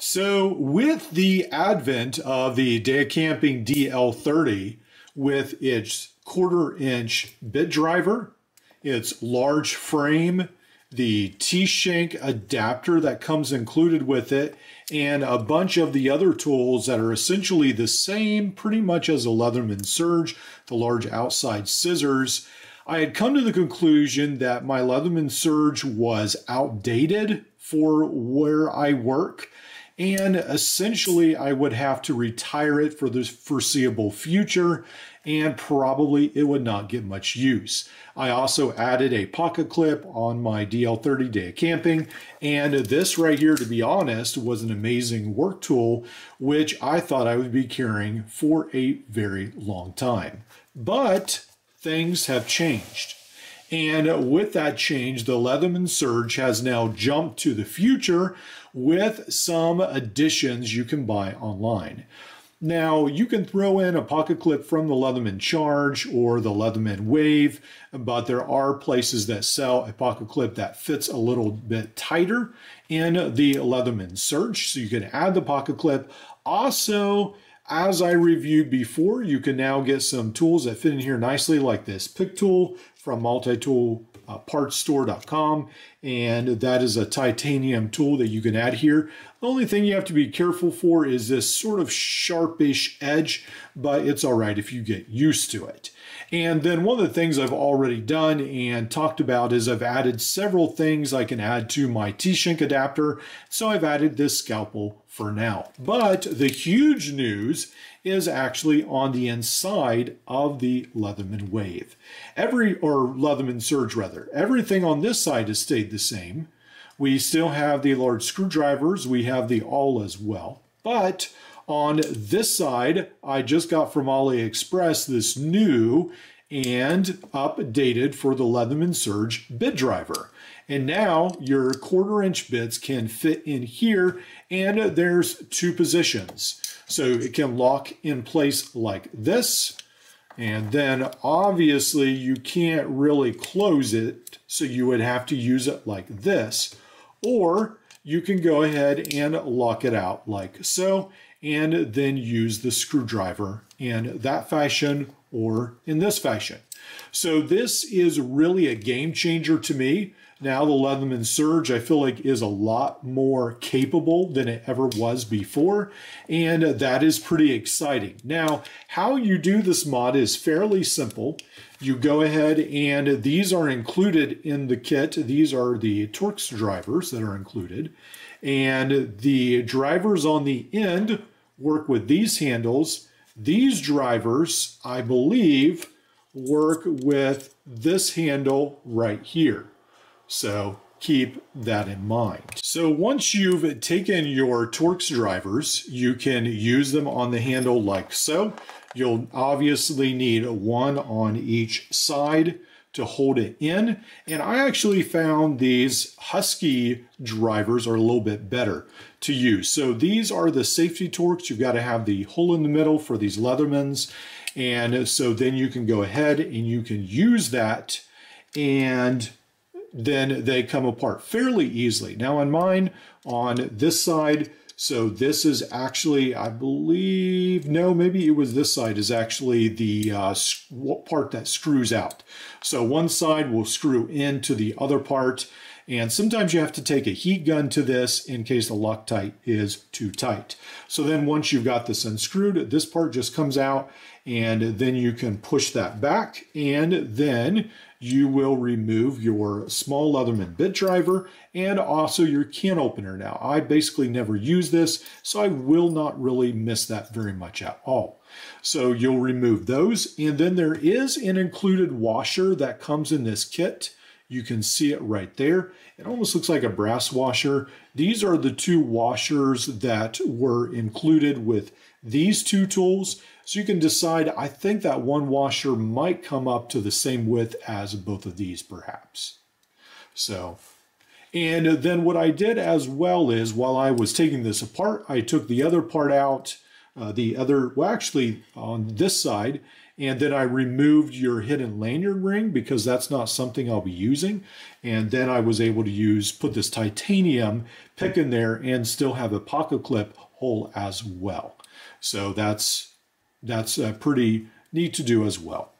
So with the advent of the Day Camping DL30 with its 1/4-inch bit driver, its large frame, the T-shank adapter that comes included with it, and a bunch of the other tools that are essentially the same pretty much as a Leatherman Surge, the large outside scissors, I had come to the conclusion that my Leatherman Surge was outdated for where I work, and essentially I would have to retire it for the foreseeable future, and probably it would not get much use. I also added a pocket clip on my DL30 Day Camping, and this right here, to be honest, was an amazing work tool, which I thought I would be carrying for a very long time. But things have changed. And with that change, the Leatherman Surge has now jumped to the future with some additions you can buy online. Now, you can throw in a pocket clip from the Leatherman Charge or the Leatherman Wave, but there are places that sell a pocket clip that fits a little bit tighter in the Leatherman Surge, so you can add the pocket clip. Also, as I reviewed before, you can now get some tools that fit in here nicely, like this pick tool from multitoolpartsstore.com, and that is a titanium tool that you can add here. The only thing you have to be careful for is this sort of sharpish edge, but it's all right if you get used to it. And then one of the things I've already done and talked about is I've added several things I can add to my T-shank adapter, so I've added this scalpel for now. But the huge news is actually on the inside of the Leatherman Wave. Leatherman Surge rather. Everything on this side has stayed the same. We still have the large screwdrivers. We have the awl as well. But on this side, I just got from AliExpress this new and updated for the Leatherman Surge bit driver. And now your 1/4-inch bits can fit in here, and there's two positions. So it can lock in place like this, and then obviously you can't really close it, so you would have to use it like this. Or you can go ahead and lock it out like so, and then use the screwdriver in that fashion or in this fashion. So this is really a game changer to me. Now the Leatherman Surge, I feel like, is a lot more capable than it ever was before, and that is pretty exciting. Now, how you do this mod is fairly simple. You go ahead, and these are included in the kit. These are the Torx drivers that are included, and the drivers on the end work with these handles. These drivers, I believe, work with this handle right here. So keep that in mind. So once you've taken your Torx drivers, you can use them on the handle like so. You'll obviously need one on each side to hold it in. And I actually found these Husky drivers are a little bit better to use. So these are the safety Torx. You've got to have the hole in the middle for these Leathermans. And so then you can go ahead and you can use that, and then they come apart fairly easily. Now on mine, on this side, so this is actually, I believe, no, maybe it was this side is actually the part that screws out. So one side will screw into the other part, and sometimes you have to take a heat gun to this in case the Loctite is too tight. So then once you've got this unscrewed, this part just comes out, and then you can push that back, and then you will remove your small Leatherman bit driver and also your can opener. Now, I basically never use this, so I will not really miss that very much at all. So you'll remove those, and then there is an included washer that comes in this kit. You can see it right there. It almost looks like a brass washer. These are the two washers that were included with these two tools. So you can decide, I think that one washer might come up to the same width as both of these perhaps. So, and then what I did as well is while I was taking this apart, I took the other part out, well actually on this side, And then I removed your hidden lanyard ring because that's not something I'll be using. And then I was able to put this titanium pick in there and still have a pocket clip hole as well. So that's pretty neat to do as well.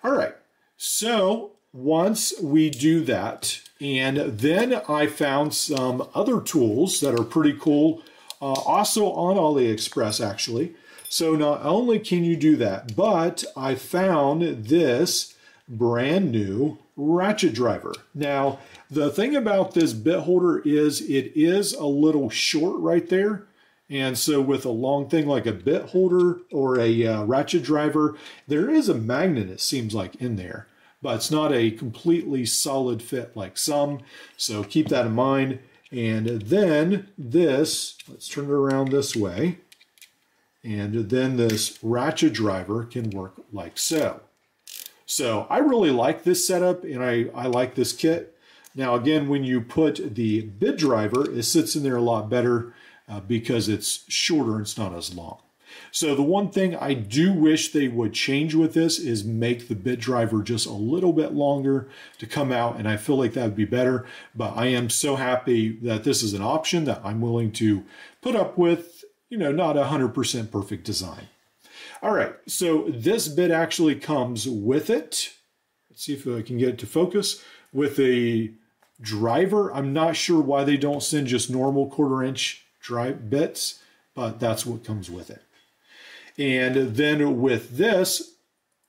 All right, so once we do that, and then I found some other tools that are pretty cool, also on AliExpress actually. So not only can you do that, but I found this brand new ratchet driver. Now, the thing about this bit holder is it is a little short right there. And so with a long thing like a bit holder or a ratchet driver, there is a magnet, it seems like, in there. But it's not a completely solid fit like some. So keep that in mind. And then this, let's turn it around this way. And then this ratchet driver can work like so. So I really like this setup, and I like this kit. Now again, when you put the bit driver, it sits in there a lot better because it's shorter and it's not as long. So the one thing I do wish they would change with this is make the bit driver just a little bit longer to come out, and I feel like that would be better. But I am so happy that this is an option that I'm willing to put up with, you know, not 100% perfect design. All right, so this bit actually comes with it. Let's see if I can get it to focus. With a driver. I'm not sure why they don't send just normal 1/4 inch drive bits, but that's what comes with it. And then with this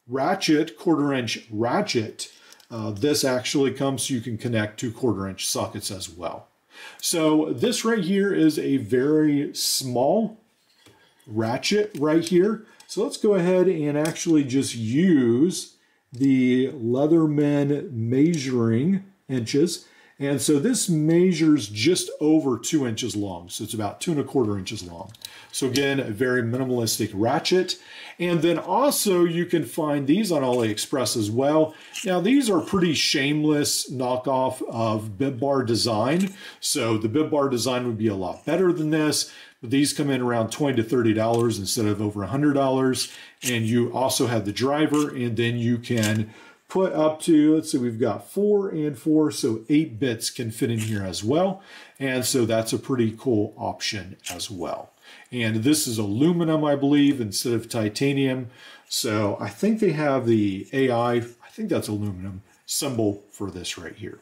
ratchet, 1/4 inch ratchet, this actually comes so you can connect 2 1/4 inch sockets as well. So this right here is a very small ratchet right here. So let's go ahead and actually just use the Leatherman measuring inches. And so this measures just over 2 inches long. So it's about 2 1/4 inches long. So again, a very minimalistic ratchet. And then also you can find these on AliExpress as well. Now these are pretty shameless knockoff of Bit Bar design. So the Bit Bar design would be a lot better than this. But these come in around $20 to $30 instead of over $100. And you also have the driver, and then you can put up to, let's see, we've got 4 and 4, so 8 bits can fit in here as well. And so that's a pretty cool option as well. And this is aluminum, I believe, instead of titanium. So I think they have the I think that's aluminum symbol for this right here.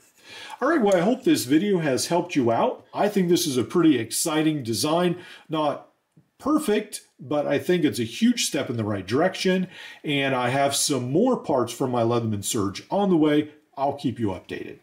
All right, well, I hope this video has helped you out. I think this is a pretty exciting design. Not perfect, but I think it's a huge step in the right direction. And I have some more parts from my Leatherman Surge on the way. I'll keep you updated.